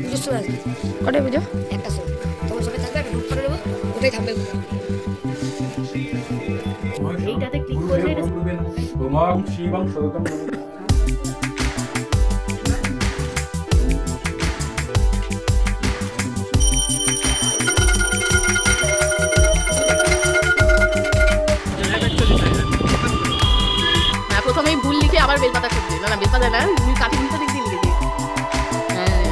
পুজোর সময় আসবে। কটায় পুজো? 1টার সময় তখন সবাই থাকবে, একটা নোট করে নেবো, ওটাই থাকবে। এইটাতে ক্লিক করলে এটা হ্যাঁ, প্রথমেই ভুল লিখে আবার বেলপাতা করতে, না না বেলপাতা না, তুমি কাঠি উল্টো দিক দিয়ে লিখে দিই। হ্যাঁ,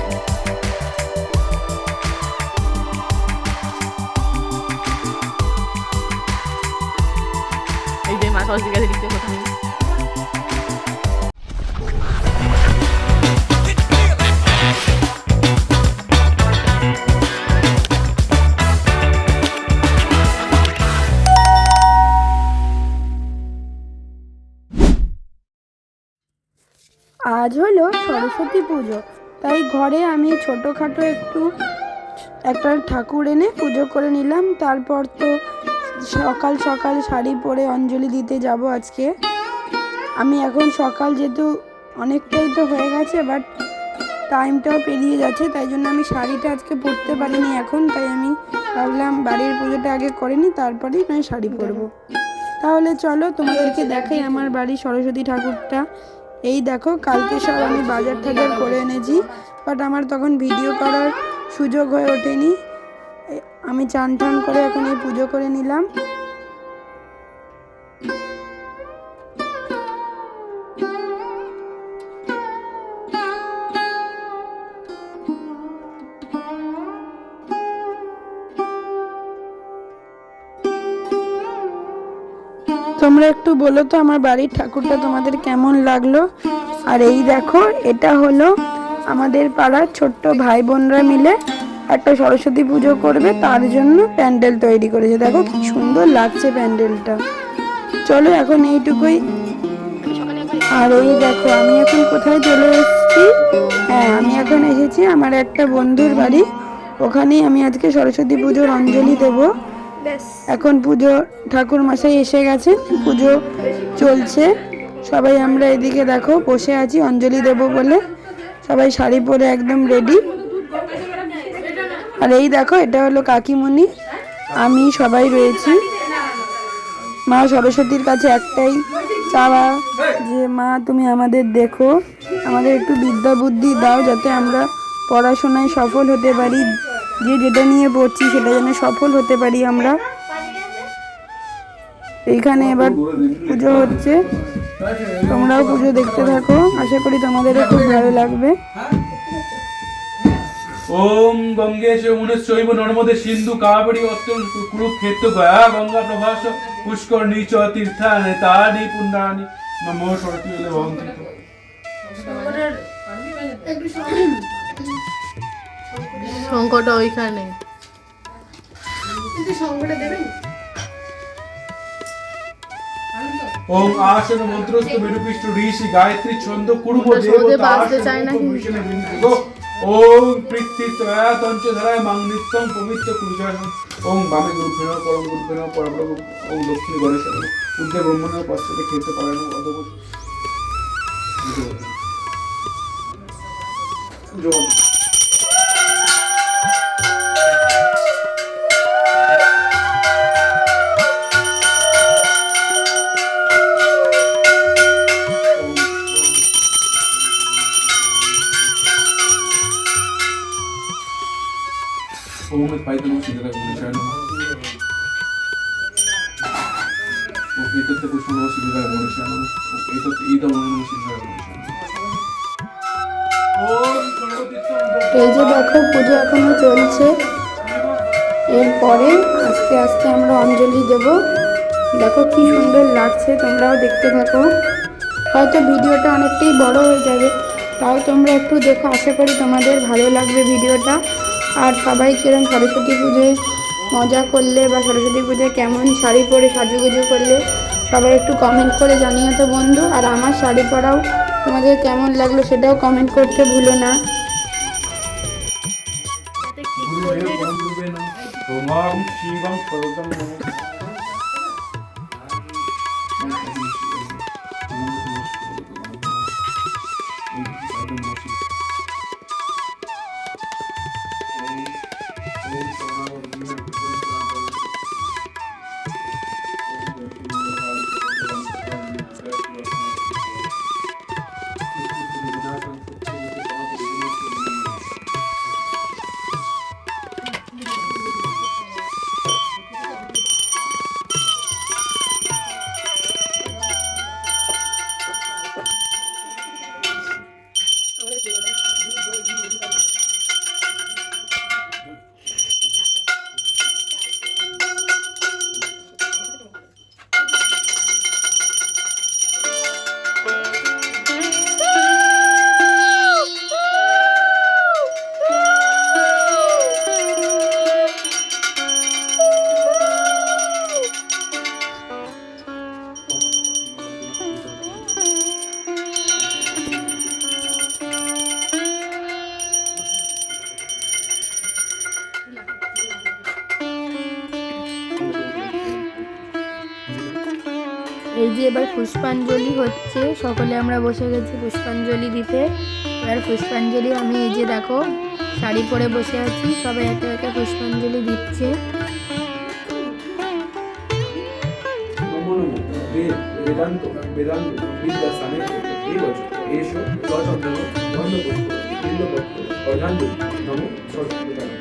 এই যে মা সরস্বতী কাছে লিখতে প্রথমে। আজ হলো সরস্বতী পুজো, তাই ঘরে আমি ছোটোখাটো একটা ঠাকুর এনে পুজো করে নিলাম। তারপর তো সকাল সকাল শাড়ি পরে অঞ্জলি দিতে যাব আজকে। আমি এখন সকাল যেহেতু অনেকটাই তো হয়ে গেছে, বাট টাইমটাও পেরিয়ে যাচ্ছে, তাই জন্য আমি শাড়িটা আজকে পরতে পারিনি এখন। তাই আমি ভাবলাম বাড়ির পুজোটা আগে করে নিই, তারপরেই নয় শাড়ি পরবো। তাহলে চলো তোমাদেরকে দেখাই আমার বাড়ির সরস্বতী ঠাকুরটা। এই দেখো, কালকে সব আমি বাজার টাজার করে এনেছি, বাট আমার তখন ভিডিও করার সুযোগ হয়ে ওঠেনি। আমি চান টান করে এখন এই পুজো করে নিলাম। তোমরা একটু বলো তো আমার বাড়ির ঠাকুরটা তোমাদের কেমন লাগলো। আর এই দেখো, এটা হলো আমাদের পাড়ার ছোট্ট ভাই বোনরা মিলে একটা সরস্বতী পুজো করবে, তার জন্য প্যান্ডেল তৈরি করেছে। দেখো কি সুন্দর লাগছে প্যান্ডেলটা। চলো এখন এইটুকুই। আর এই দেখো আমি এখন কোথায় চলে এসেছি। হ্যাঁ, আমি এখন এসেছি আমার একটা বন্ধুর বাড়ি, ওখানেই আমি আজকে সরস্বতী পুজোর অঞ্জলি দেবো। এখন পুজো ঠাকুর মশাই এসে গেছে, পুজো চলছে। সবাই আমরা এদিকে দেখো বসে আছি অঞ্জলি দেব বলে, সবাই শাড়ি পরে একদম রেডি। আর এই দেখো, এটা হলো কাকিমণি, আমি সবাই রয়েছি। মা সরস্বতীর কাছে একটাই চাওয়া যে মা তুমি আমাদের দেখো, আমাদের একটু বিদ্যা বুদ্ধি দাও, যাতে আমরা পড়াশোনায় সফল হতে পারি, যে যেটা নিয়ে পড়ছি সেটা যেন সফল হতে পারি আমরা। এইখানে এবার পুজো হচ্ছে, তোমরাও পুজো দেখতে থাকো, আশা করি তোমাদেরও খুব ভালো লাগবে। ওম গঙ্গে চৈব নর্মদে সিন্ধু কাবেরী অত্যন্ত কুরুক্ষেত্র গয়া গঙ্গা প্রভাস পুষ্করণী চ তীর্থানি তানি পুণ্যানি নমো সরস্বতী ভগবতী। শঙ্করটা ওইখানে। ওম আসন মন্ত্রস্থ বিরুপিষ্ট ঋষি গায়ত্রী ছন্দ কুর্ম সহজে দেবতা বাজতে চায় না কিন্তু। ওম পৃথ্বী ত্রয়া তঞ্চধারায় মাং নিত্যং পবিত্র কুলজাসন। ওম বামে গুরুভেন পরম গুরুভেন পরব্রহ্ম। ওম দক্ষিণে গণেশ উদ্দে ব্রহ্মণ পশ্চাতে ক্ষেত্র পারায়ণ অধবত। জয় ওম পাইতম সিদ্ধা গুণশান। ও এততে পুষ্পন সিদ্ধা গুণশান। ও এততে ঈদম সিদ্ধা গুণশান। ওম এই যে দেখো পুজো এখনো চলছে, এরপরে আস্তে আস্তে আমরা অঞ্জলি দেব। দেখো কি সুন্দর লাগছে, তোমরাও দেখতে থাকো। হয়তো ভিডিওটা অনেকটাই বড় হয়ে যাবে, তাও তোমরা একটু দেখো, আশা করি তোমাদের ভালো লাগবে ভিডিওটা। আর সবাই কিরম সরস্বতী পুজোয় মজা করলে বা সরস্বতী পুজোয় কেমন শাড়ি পরে সাজুগুজু করলে সবাই একটু কমেন্ট করে জানিও তো বন্ধু। আর আমার শাড়ি পরাও তোমাদের কেমন লাগলো সেটাও কমেন্ট করতে ভুলো না। গুরুদেব বন্ধুবেন ওম শিবং সরদম নমঃ। এই যে এবার পুষ্পাঞ্জলি হচ্ছে, সকলে আমরা বসে গেছি পুষ্পাঞ্জলি দিতে। এবার পুষ্পাঞ্জলি আমি এই যে দেখো শাড়ি পরে বসে আছি, সবাই একে একে পুষ্পাঞ্জলি দিচ্ছে। নমো নমো বেদান্ত বেদান্ত বিদ্যাস্থানে এই বছর এসো চন্দ্র বন্ধ পুষ্প বিন্দপত্র অর্ধাঞ্জলি নমো সরস্বতী দেবতায়।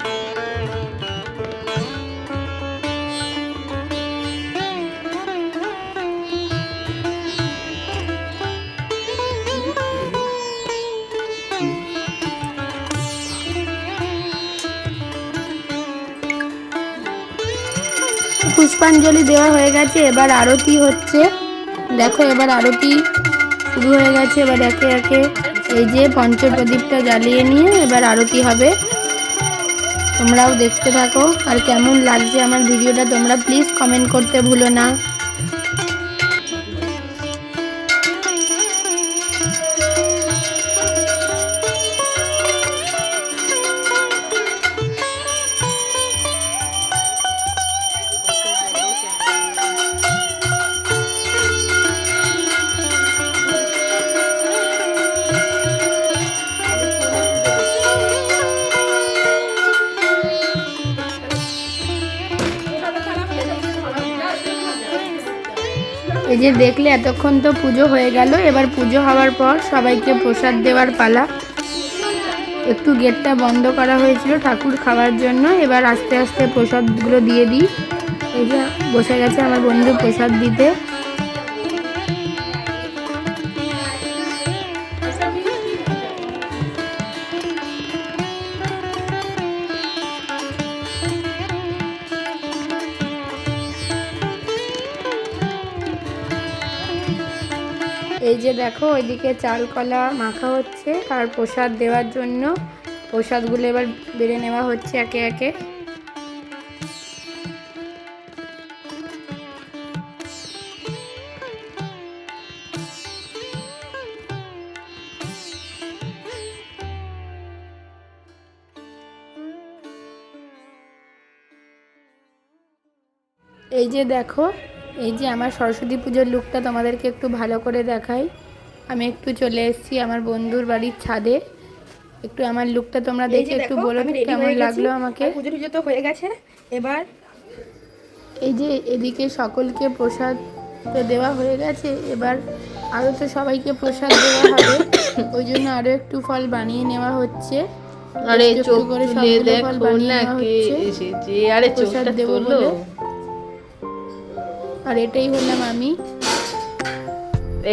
পুষ্পাঞ্জলি দেওয়া হয়ে গেছে, এবার আরতি হচ্ছে। দেখো এবার আরতি শুরু হয়ে গেছে। এবার একে একে এই যে পঞ্চপ্রদীপটা জ্বালিয়ে নিয়ে এবার আরতি হবে। তোমরাও দেখতে থাকো, আর কেমন লাগছে আমার ভিডিওটা তোমরা প্লিজ কমেন্ট করতে ভুলো না। এই যে দেখলে এতক্ষণ তো পুজো হয়ে গেল। এবার পুজো হওয়ার পর সবাইকে প্রসাদ দেওয়ার পালা। একটু গেটটা বন্ধ করা হয়েছিল ঠাকুর খাওয়ার জন্য। এবার আস্তে আস্তে প্রসাদগুলো দিয়ে দিই। এই যে বসে গেছে আমার বন্ধু প্রসাদ দিতে। এই যে দেখো ওইদিকে চাল কলা মাখা হচ্ছে আর প্রসাদ দেওয়ার জন্য প্রসাদগুলো এবার বেড়ে নেওয়া হচ্ছে একে একে। এই যে দেখো, এই যে আমার সরস্বতী পুজোর লুকটা তোমাদেরকে একটু ভালো করে দেখাই। আমি একটু চলে এসেছি আমার বন্ধুর বাড়ির ছাদে। একটু আমার লুকটা তোমরা দেখে একটু বলো কেমন লাগলো আমাকে। পুজো টুজো তো হয়ে গেছে, এবার এই যে এদিকে সকলকে প্রসাদ তো দেওয়া হয়ে গেছে, এবার আরও তো সবাইকে প্রসাদ দেওয়া হবে। ওই জন্য আরও একটু ফল বানিয়ে নেওয়া হচ্ছে। আরে একটু চোখ করে তুলে সবগুলো ফল দেখো বানিয়ে না নেওয়া কে হচ্ছে এসেছে। আরে প্রসাদ চোখটা দেবো তোলো। বলে। আর এটাই হলাম আমি।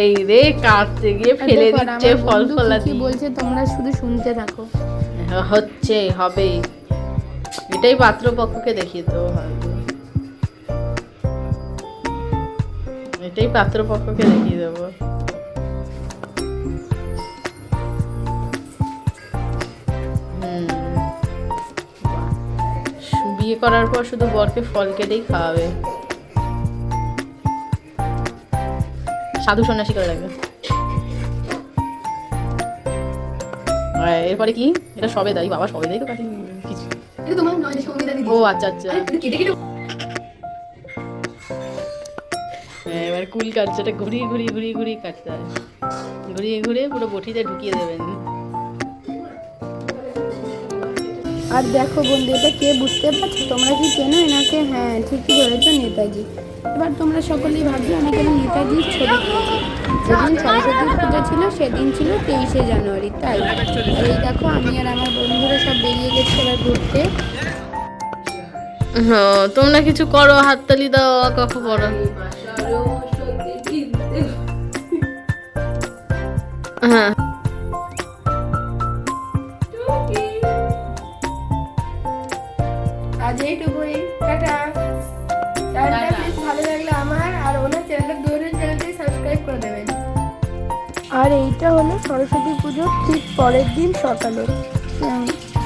এই রে কাটতে গিয়ে আর ফেলে দেখো, আর দিচ্ছে আমার ফল বন্ধু কি ফলাদি। কি বলছে তোমরা শুধু শুনতে থাকো। হচ্ছে হবেই, এটাই পাত্রপক্ষকে দেখিয়ে তো হয়তো, এটাই পাত্রপক্ষকে দেখিয়ে দেবো। বিয়ে করার পর শুধু বরকে ফল কেটেই খাওয়াবে। সাধু সন্ন্যাসী করে রাখবে। এরপরে কি এটা সবে দাই বাবা, সবে দাই তো কাটি কিছু। এটা তোমার নয় যে সঙ্গীতা দিদি। ও আচ্ছা আচ্ছা। কেটে কেটে এবার কুল কাটছে, এটা ঘুরিয়ে ঘুরিয়ে ঘুরিয়ে ঘুরিয়ে কাটতে হয়। ঘুরিয়ে ঘুরিয়ে পুরো বটিতে ঢুকিয়ে দেবেন। আর দেখো বন্ধু, এটা কে বুঝতে পারছো? তোমরা কি চেনো এনাকে? হ্যাঁ ঠিকই ধরেছো, নেতাজি। এবার তোমরা সকলেই ভাবছো আমি কেন নেতাজির ছবি তুলেছি। যেদিন সরস্বতী পুজো ছিল সেদিন ছিল 23শে জানুয়ারি, তাই। আর এই দেখো আমি আর আমার বন্ধুরা সব বেরিয়ে গেছি এবার ঘুরতে। হ্যাঁ তোমরা কিছু করো, হাততালি দাও, কাকু করো। হ্যাঁ আজ এইটুকুই, টাটা। চ্যানেলটা প্লিজ ভালো লাগলে আমার আর ওনার চ্যানেলটা দুজনের চ্যানেলটাই সাবস্ক্রাইব করে দেবেন। আর এইটা হলো সরস্বতী পুজোর ঠিক পরের দিন সকালে।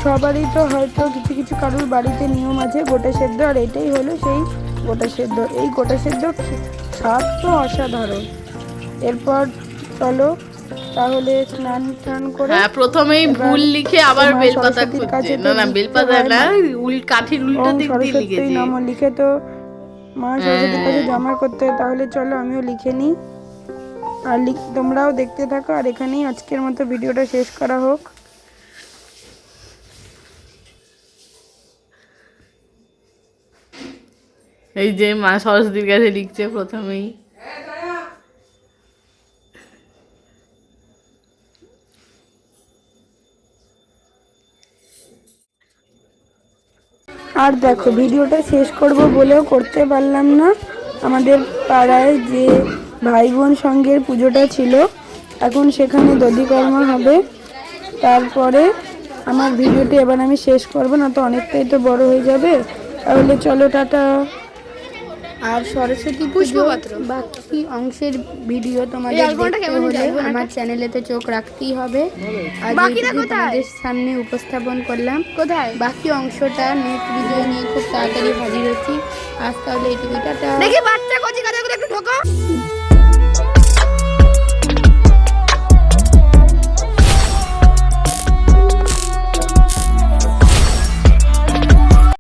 সবারই তো হয়তো কিছু কিছু কারোর বাড়িতে নিয়ম আছে গোটা সেদ্ধ, আর এটাই হলো সেই গোটা সেদ্ধ। এই গোটা সেদ্ধ স্বাদ তো অসাধারণ। এরপর চলো তাহলে স্নান টান করে। হ্যাঁ প্রথমেই ভুল লিখে আবার তোমার বেলপাতা সরস্বতীর কাছে খুঁজছে। তো না লিখতে বেলপাতা হয় না, না। কাঠির উল্টো ওম দিক দিয়ে সরস্বতী লিখেছে। নমঃ লিখে তো মা সরস্বতীর কাছে জমা করতে হয়। তাহলে চলো আমিও লিখে নিই, আর তোমরাও দেখতে থাকো। আর এখানেই আজকের মতো ভিডিওটা শেষ করা হোক। এই যে মা সরস্বতীর কাছে লিখছে প্রথমেই। আর দেখো ভিডিওটা শেষ করব বলেও করতে পারলাম না। আমাদের পাড়ায় যে ভাই বোন সঙ্গের পুজোটা ছিল, এখন সেখানে দধিকর্মা হবে। তারপরে আমার ভিডিওটি এবার আমি শেষ করব, না তো অনেকটাই তো বড় হয়ে যাবে। তাহলে চলো টাটা। আর সরস্বতী পুজো বাকি অংশের ভিডিও তোমাদের দেখতে হলে আমার চ্যানেলেতে চোখ রাখতেই হবে। আর তোমাদের সামনে উপস্থাপন করলাম, বাকি অংশটা নেক্সট ভিডিও নিয়ে খুব তাড়াতাড়ি হাজির হচ্ছি। আজ তাহলে এইটুকুই, টাটা। দেখি বাচ্চা কচি কাজাগুলো একটু ঢোকো।